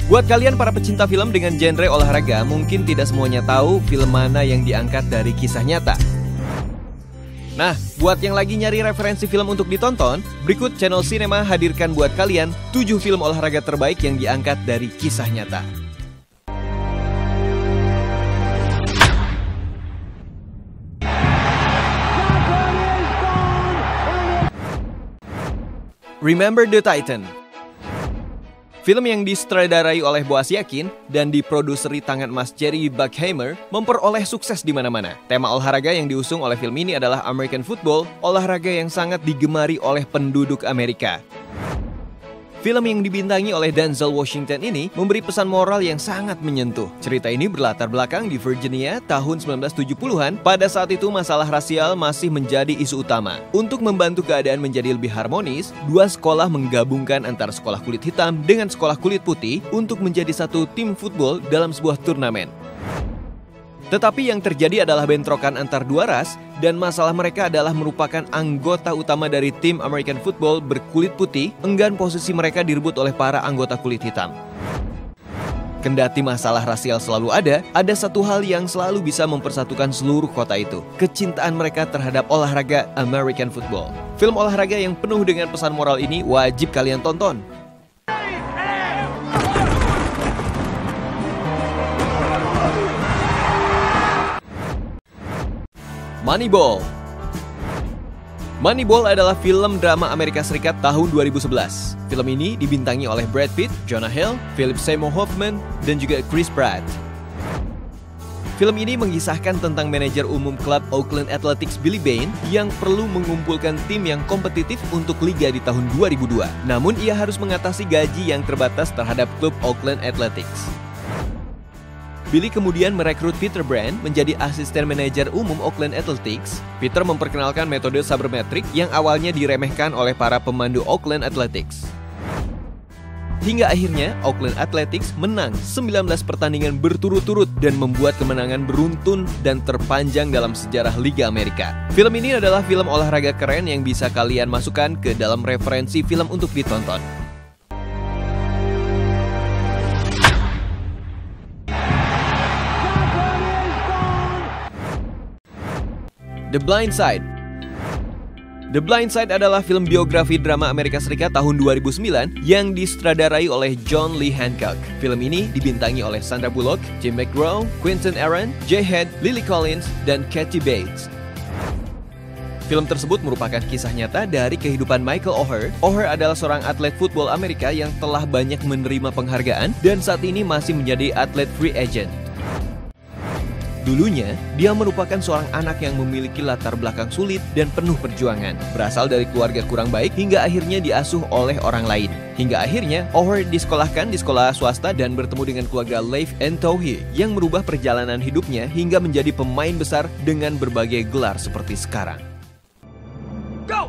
Buat kalian para pecinta film dengan genre olahraga, mungkin tidak semuanya tahu film mana yang diangkat dari kisah nyata. Nah, buat yang lagi nyari referensi film untuk ditonton, berikut channel Cinema hadirkan buat kalian 7 film olahraga terbaik yang diangkat dari kisah nyata. Remember the Titan. Film yang disutradarai oleh Boaz Yakin dan diproduseri tangan emas Jerry Bruckheimer memperoleh sukses di mana-mana. Tema olahraga yang diusung oleh film ini adalah American Football, olahraga yang sangat digemari oleh penduduk Amerika. Film yang dibintangi oleh Denzel Washington ini memberi pesan moral yang sangat menyentuh. Cerita ini berlatar belakang di Virginia tahun 1970-an. Pada saat itu masalah rasial masih menjadi isu utama. Untuk membantu keadaan menjadi lebih harmonis, dua sekolah menggabungkan antara sekolah kulit hitam dengan sekolah kulit putih untuk menjadi satu tim football dalam sebuah turnamen. Tetapi yang terjadi adalah bentrokan antar dua ras, dan masalah mereka adalah merupakan anggota utama dari tim American Football berkulit putih enggan posisi mereka direbut oleh para anggota kulit hitam. Kendati masalah rasial selalu ada satu hal yang selalu bisa mempersatukan seluruh kota itu, kecintaan mereka terhadap olahraga American Football. Film olahraga yang penuh dengan pesan moral ini wajib kalian tonton. Moneyball. Moneyball adalah film drama Amerika Serikat tahun 2011. Film ini dibintangi oleh Brad Pitt, Jonah Hill, Philip Seymour Hoffman, dan juga Chris Pratt. Film ini mengisahkan tentang manajer umum klub Oakland Athletics Billy Beane yang perlu mengumpulkan tim yang kompetitif untuk liga di tahun 2002. Namun ia harus mengatasi gaji yang terbatas terhadap klub Oakland Athletics. Billy kemudian merekrut Peter Brand menjadi asisten manajer umum Oakland Athletics. Peter memperkenalkan metode sabermetrik yang awalnya diremehkan oleh para pemandu Oakland Athletics. Hingga akhirnya Oakland Athletics menang 19 pertandingan berturut-turut dan membuat kemenangan beruntun dan terpanjang dalam sejarah Liga Amerika. Film ini adalah film olahraga keren yang bisa kalian masukkan ke dalam referensi film untuk ditonton. The Blind Side. The Blind Side adalah film biografi drama Amerika Serikat tahun 2009 yang disutradarai oleh John Lee Hancock. Film ini dibintangi oleh Sandra Bullock, Jim McGraw, Quinton Aaron, Jay Head, Lily Collins, dan Kathy Bates. Film tersebut merupakan kisah nyata dari kehidupan Michael Oher. Oher adalah seorang atlet football Amerika yang telah banyak menerima penghargaan dan saat ini masih menjadi atlet free agent. Dulunya, dia merupakan seorang anak yang memiliki latar belakang sulit dan penuh perjuangan. Berasal dari keluarga kurang baik hingga akhirnya diasuh oleh orang lain. Hingga akhirnya, Oher disekolahkan di sekolah swasta dan bertemu dengan keluarga Leif and Tauhi yang merubah perjalanan hidupnya hingga menjadi pemain besar dengan berbagai gelar seperti sekarang. Go!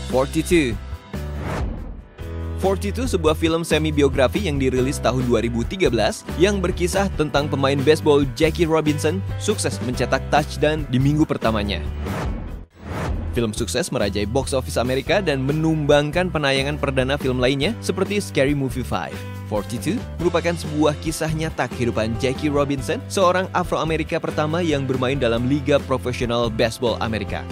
Forty-Two. 42 sebuah film semi-biografi yang dirilis tahun 2013 yang berkisah tentang pemain baseball Jackie Robinson sukses mencetak touchdown di minggu pertamanya. Film sukses merajai box office Amerika dan menumbangkan penayangan perdana film lainnya seperti Scary Movie 5. 42 merupakan sebuah kisah nyata kehidupan Jackie Robinson, seorang Afro-Amerika pertama yang bermain dalam Liga Profesional Baseball Amerika.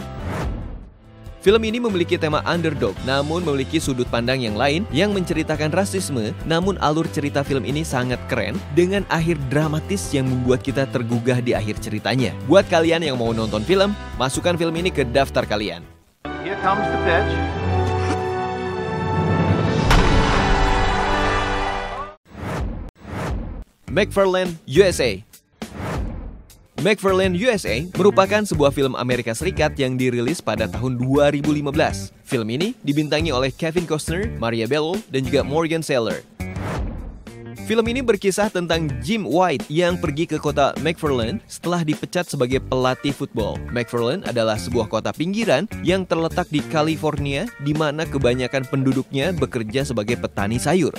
Film ini memiliki tema underdog, namun memiliki sudut pandang yang lain yang menceritakan rasisme, namun alur cerita film ini sangat keren dengan akhir dramatis yang membuat kita tergugah di akhir ceritanya. Buat kalian yang mau nonton film, masukkan film ini ke daftar kalian. Here comes the pitch. McFarland, USA. McFarland, USA merupakan sebuah film Amerika Serikat yang dirilis pada tahun 2015. Film ini dibintangi oleh Kevin Costner, Maria Bello, dan juga Morgan Saylor. Film ini berkisah tentang Jim White yang pergi ke kota McFarland setelah dipecat sebagai pelatih football. McFarland adalah sebuah kota pinggiran yang terletak di California, di mana kebanyakan penduduknya bekerja sebagai petani sayur.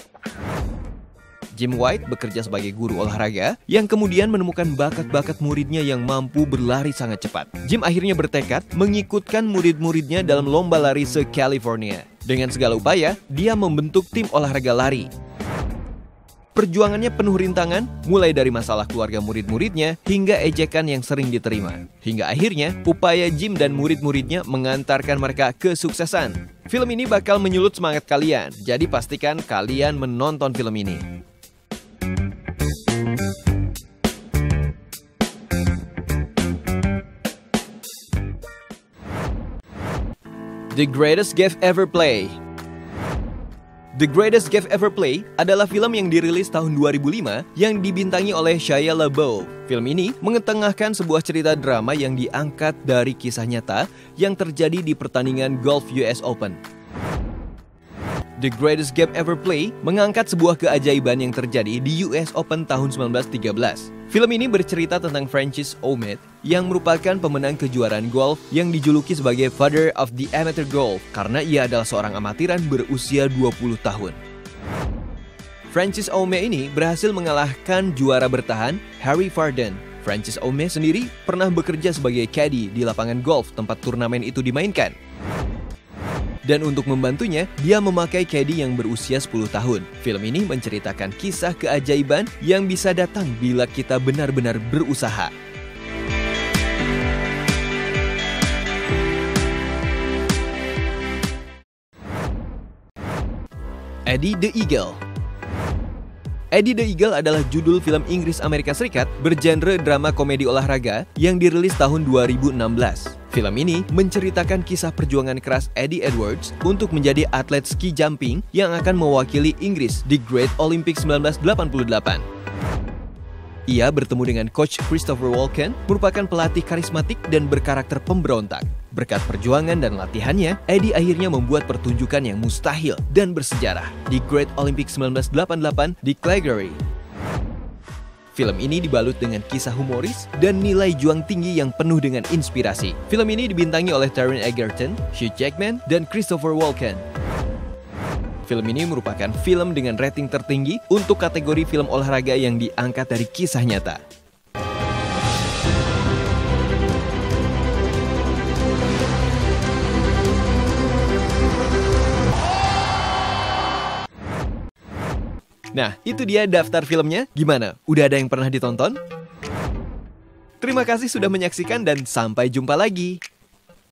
Jim White bekerja sebagai guru olahraga yang kemudian menemukan bakat-bakat muridnya yang mampu berlari sangat cepat. Jim akhirnya bertekad mengikutkan murid-muridnya dalam lomba lari se-California. Dengan segala upaya, dia membentuk tim olahraga lari. Perjuangannya penuh rintangan, mulai dari masalah keluarga murid-muridnya hingga ejekan yang sering diterima. Hingga akhirnya, upaya Jim dan murid-muridnya mengantarkan mereka ke kesuksesan. Film ini bakal menyulut semangat kalian, jadi pastikan kalian menonton film ini. The Greatest Game Ever Played. The Greatest Game Ever Played adalah film yang dirilis tahun 2005 yang dibintangi oleh Shia LaBeouf. Film ini mengetengahkan sebuah cerita drama yang diangkat dari kisah nyata yang terjadi di pertandingan golf US Open. The Greatest Game Ever Played mengangkat sebuah keajaiban yang terjadi di US Open tahun 1913. Film ini bercerita tentang Francis Ouimet yang merupakan pemenang kejuaraan golf yang dijuluki sebagai Father of the Amateur Golf karena ia adalah seorang amatiran berusia 20 tahun. Francis Ouimet ini berhasil mengalahkan juara bertahan Harry Vardon. Francis Ouimet sendiri pernah bekerja sebagai caddy di lapangan golf tempat turnamen itu dimainkan. Dan untuk membantunya, dia memakai caddy yang berusia 10 tahun. Film ini menceritakan kisah keajaiban yang bisa datang bila kita benar-benar berusaha. Eddie the Eagle. Eddie the Eagle adalah judul film Inggris Amerika Serikat bergenre drama komedi olahraga yang dirilis tahun 2016. Film ini menceritakan kisah perjuangan keras Eddie Edwards untuk menjadi atlet ski jumping yang akan mewakili Inggris di Great Olympics 1988. Ia bertemu dengan Coach Christopher Walken, merupakan pelatih karismatik dan berkarakter pemberontak. Berkat perjuangan dan latihannya, Eddie akhirnya membuat pertunjukan yang mustahil dan bersejarah di Great Olympics 1988 di Calgary. Film ini dibalut dengan kisah humoris dan nilai juang tinggi yang penuh dengan inspirasi. Film ini dibintangi oleh Taron Egerton, Hugh Jackman, dan Christopher Walken. Film ini merupakan film dengan rating tertinggi untuk kategori film olahraga yang diangkat dari kisah nyata. Nah, itu dia daftar filmnya. Gimana? Udah ada yang pernah ditonton? Terima kasih sudah menyaksikan dan sampai jumpa lagi.